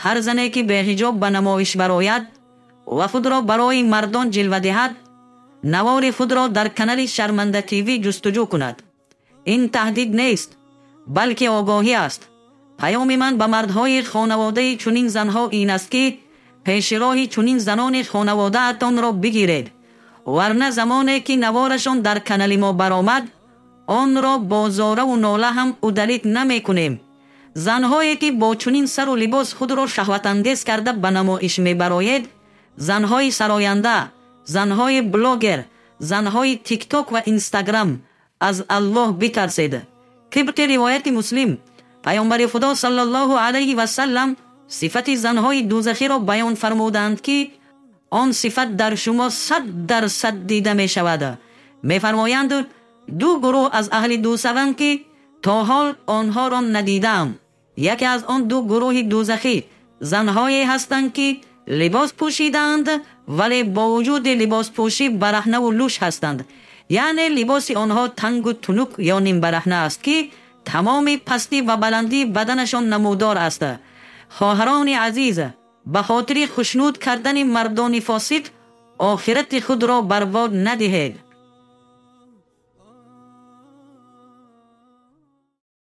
هر زنی که به حجاب به نمایش براید و خود را برای مردان جلوه دهد، نوار خود را در کانال شرمنده تیوی جستجو کند. این تهدید نیست، بلکه آگاهی است. پیام من به مردهای خانواده چنین زنها این است که پیش راه چنین زنان خانواده اتان را بگیرید، ورنه زمانی که نوارشان در کانال ما برآمد آن را با زاره و ناله هم عدلیت نمی کنیم. زنهایی که با چنین سر و لباس خود را شهوت انگیز کرده به نمایش می برآید، زنهای سراینده، زنهای بلاگر، زنهای تیک تاک و اینستاگرام، از الله بترسید. طبق روایت مسلم، پیامبر خدا صلی الله علیه و سلم صفت زنهای دوزخی را بیان فرمودند که آن صفت در شما 100% دیده می شود. می فرمایند دو گروه از اهل دوزخند که تا حال آنها را ندیدم. یکی از آن دو گروه دوزخی زنهایی هستند که لباس پوشیدند ولی با وجود لباس پوشی برهنه و لوش هستند، یعنی لباس آنها تنگ و تنک یا نیم برهنه است که تمام پستی و بلندی بدنشان نمودار است. خواهران عزیز، به خاطر خشنود کردن مردان فاسد آخرت خود را برباد ندهید.